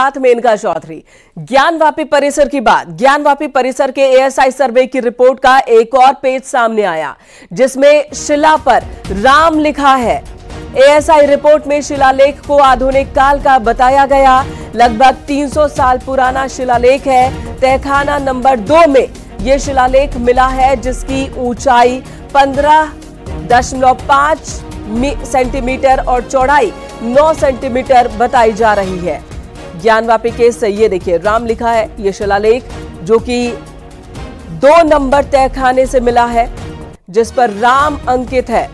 साथ मेनका चौधरी। ज्ञानवापी परिसर की बात, ज्ञानवापी परिसर के एएसआई सर्वे की रिपोर्ट का एक और पेज सामने आया जिसमें शिला पर राम लिखा है। एएसआई रिपोर्ट में शिलालेख को आधुनिक काल का बताया गया। लगभग 300 साल पुराना शिलालेख है। तहखाना नंबर 2 में यह शिलालेख मिला है जिसकी ऊंचाई 15.5 सेंटीमीटर और चौड़ाई 9 सेंटीमीटर बताई जा रही है। ज्ञानवापी केस से ये देखिए राम लिखा है ये शिलालेख जो कि 2 नंबर तहखाने से मिला है जिस पर राम अंकित है।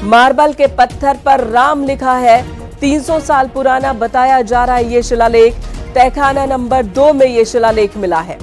मार्बल के पत्थर पर राम लिखा है। 300 साल पुराना बताया जा रहा है ये शिलालेख। तहखाना नंबर 2 में ये शिलालेख मिला है।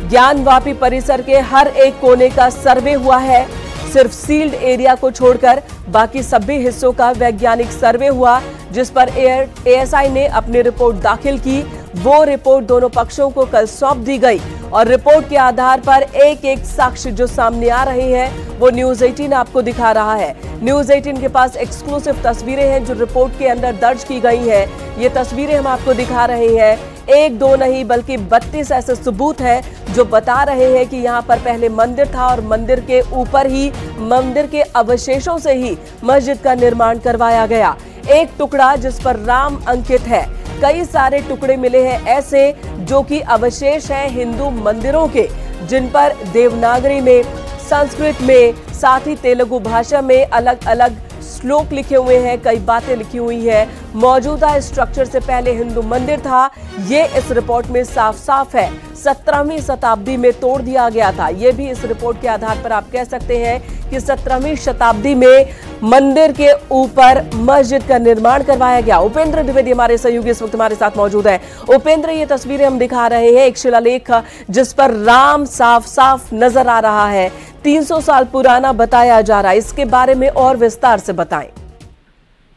ज्ञानवापी परिसर के हर एक कोने का सर्वे हुआ है। सिर्फ सील्ड एरिया को छोड़कर बाकी सभी हिस्सों का वैज्ञानिक सर्वे हुआ जिस पर एएसआई ने अपनी रिपोर्ट दाखिल की। वो रिपोर्ट दोनों पक्षों को कल सौंप दी गई और रिपोर्ट के आधार पर एक एक साक्ष्य जो सामने आ रहे हैं वो न्यूज 18 आपको दिखा रहा है। न्यूज 18 के पास एक्सक्लूसिव तस्वीरें हैं जो रिपोर्ट के अंदर दर्ज की गई हैं। ये तस्वीरें हम आपको दिखा रहे हैं। 1-2 नहीं बल्कि 32 ऐसे सबूत हैं जो बता रहे हैं कि यहाँ पर पहले मंदिर था और मंदिर के ऊपर ही मंदिर के अवशेषों से ही मस्जिद का निर्माण करवाया गया। एक टुकड़ा जिस पर राम अंकित है, कई सारे टुकड़े मिले हैं ऐसे जो कि अवशेष हैं हिंदू मंदिरों के जिन पर देवनागरी में, संस्कृत में, साथ ही तेलुगु भाषा में अलग अलग श्लोक लिखे हुए हैं, कई बातें लिखी हुई है। मौजूदा स्ट्रक्चर से पहले हिंदू मंदिर था, ये इस रिपोर्ट में साफ साफ है। 17वीं शताब्दी में तोड़ दिया गया था। ये भी इस रिपोर्ट के आधार पर आप कह सकते हैं कि 17वीं शताब्दी में मंदिर के ऊपर मस्जिद का निर्माण करवाया गया। उपेंद्र द्विवेदी हमारे सहयोगी इस वक्त हमारे साथ मौजूद है। उपेंद्र, ये तस्वीरें हम दिखा रहे हैं, एक शिलालेख जिस पर राम साफ साफ नजर आ रहा है, 300 साल पुराना बताया जा रहा है। इसके बारे में और विस्तार से बताएं।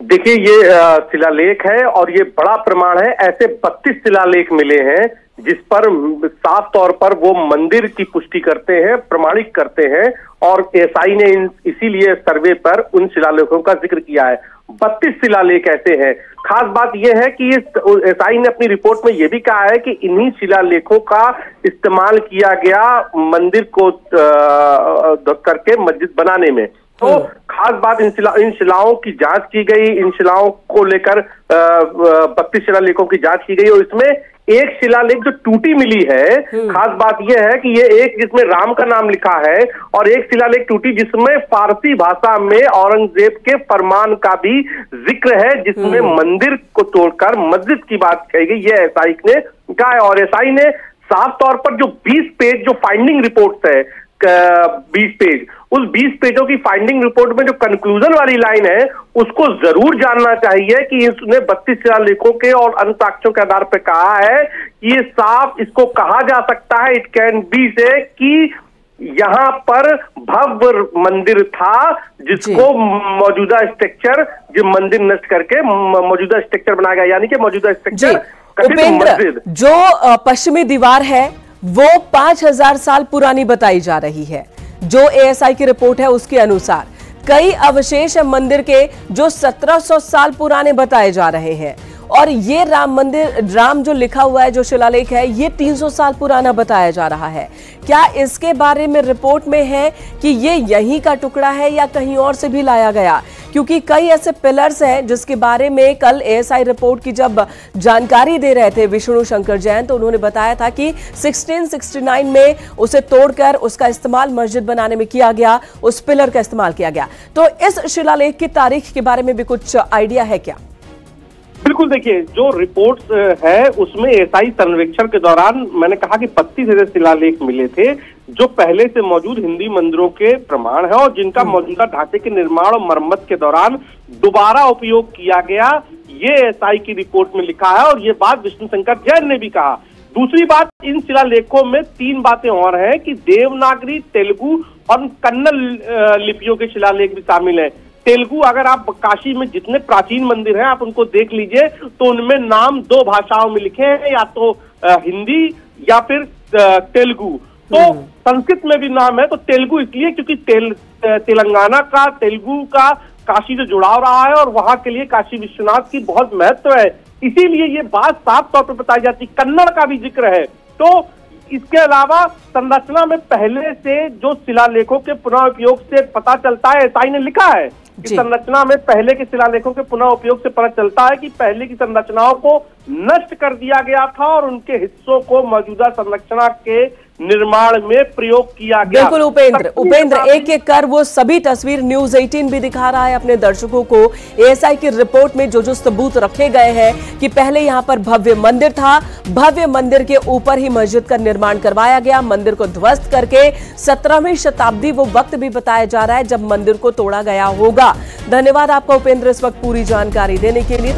देखिए, ये शिलालेख है और ये बड़ा प्रमाण है। ऐसे 32 शिलालेख मिले हैं जिस पर साफ तौर पर वो मंदिर की पुष्टि करते हैं, प्रमाणित करते हैं और एएसआई ने इसीलिए सर्वे पर उन शिलालेखों का जिक्र किया है। 32 शिलालेख ऐसे हैं। खास बात यह है कि एएसआई ने अपनी रिपोर्ट में यह भी कहा है कि इन्हीं शिलालेखों का इस्तेमाल किया गया मंदिर को करके मस्जिद बनाने में। तो खास बात इन शिलाओं की जांच की गई, इन शिलाओं को लेकर 32 शिलालेखों की जांच की गई और इसमें एक शिलालेख जो टूटी मिली है, खास बात यह है कि ये एक जिसमें राम का नाम लिखा है और एक शिलालेख टूटी जिसमें फारसी भाषा में औरंगजेब के फरमान का भी जिक्र है जिसमें मंदिर को तोड़कर मस्जिद की बात कही गई। ये एएसआई ने कहा है और एएसआई ने साफ तौर पर जो 20 पेज जो फाइंडिंग रिपोर्ट है, 20 पेज, उस 20 पेजों की फाइंडिंग रिपोर्ट में जो कंक्लूजन वाली लाइन है उसको जरूर जानना चाहिए कि इसने 32 शिलालेखों के और अन्य साक्ष्यों के आधार पर कहा है कि ये साफ इसको कहा जा सकता है, इट कैन बी से कि यहाँ पर भव्य मंदिर था जिसको मौजूदा स्ट्रक्चर जो मंदिर नष्ट करके मौजूदा स्ट्रक्चर बनाया गया, यानी कि मौजूदा स्ट्रक्चर उपेंद्र, जो पश्चिमी दीवार है वो 5000 साल पुरानी बताई जा रही है। जो एएसआई की रिपोर्ट है उसके अनुसार कई अवशेष है मंदिर के जो 1700 साल पुराने बताए जा रहे हैं और ये राम मंदिर, राम जो लिखा हुआ है जो शिलालेख है ये 300 साल पुराना बताया जा रहा है। क्या इसके बारे में रिपोर्ट में है कि ये यहीं का टुकड़ा है या कहीं और से भी लाया गया? क्योंकि कई ऐसे पिलर्स हैं जिसके बारे में कल एएसआई रिपोर्ट की जब जानकारी दे रहे थे विष्णु शंकर जैन तो उन्होंने बताया था कि 1669 में उसे तोड़कर उसका इस्तेमाल मस्जिद बनाने में किया गया, उस पिलर का इस्तेमाल किया गया। तो इस शिलालेख की तारीख के बारे में भी कुछ आइडिया है क्या? बिल्कुल, देखिए, जो रिपोर्ट्स है उसमें एएसआई सर्वेक्षण के दौरान मैंने कहा कि 32 ऐसे शिलालेख मिले थे जो पहले से मौजूद हिंदी मंदिरों के प्रमाण है और जिनका मौजूदा ढांचे के निर्माण और मरम्मत के दौरान दोबारा उपयोग किया गया, ये एएसआई की रिपोर्ट में लिखा है और ये बात विष्णु शंकर जैन ने भी कहा। दूसरी बात, इन शिलालेखों में 3 बातें और हैं कि देवनागरी, तेलुगु और कन्नड़ लिपियों के शिलालेख भी शामिल है। तेलुगु, अगर आप काशी में जितने प्राचीन मंदिर हैं आप उनको देख लीजिए तो उनमें नाम 2 भाषाओं में लिखे हैं, या तो हिंदी या फिर तेलुगु। तो संस्कृत में भी नाम है, तो तेलुगु इसलिए क्योंकि तेलंगाना का तेलुगु का काशी से जुड़ाव रहा है और वहां के लिए काशी विश्वनाथ की बहुत महत्व है, इसीलिए ये बात साफ तौर पर बताई जाती, कन्नड़ का भी जिक्र है। तो इसके अलावा संरचना में पहले से जो शिलालेखों के पुनः उपयोग से पता चलता है, एसआई ने लिखा है कि संरचना में पहले के शिलालेखों के पुनः उपयोग से पता चलता है कि पहले की संरचनाओं को नष्ट कर दिया गया था और उनके हिस्सों को मौजूदा संरचना के निर्माण में प्रयोग किया गया। बिल्कुल उपेंद्र एक एक कर वो सभी तस्वीर न्यूज 18 भी दिखा रहा है अपने दर्शकों को। एएसआई की रिपोर्ट में जो जो सबूत रखे गए हैं कि पहले यहां पर भव्य मंदिर था, भव्य मंदिर के ऊपर ही मस्जिद का निर्माण करवाया गया, मंदिर को ध्वस्त करके 17वीं शताब्दी वो वक्त भी बताया जा रहा है जब मंदिर को तोड़ा गया होगा। धन्यवाद आपका उपेंद्र इस वक्त पूरी जानकारी देने के लिए।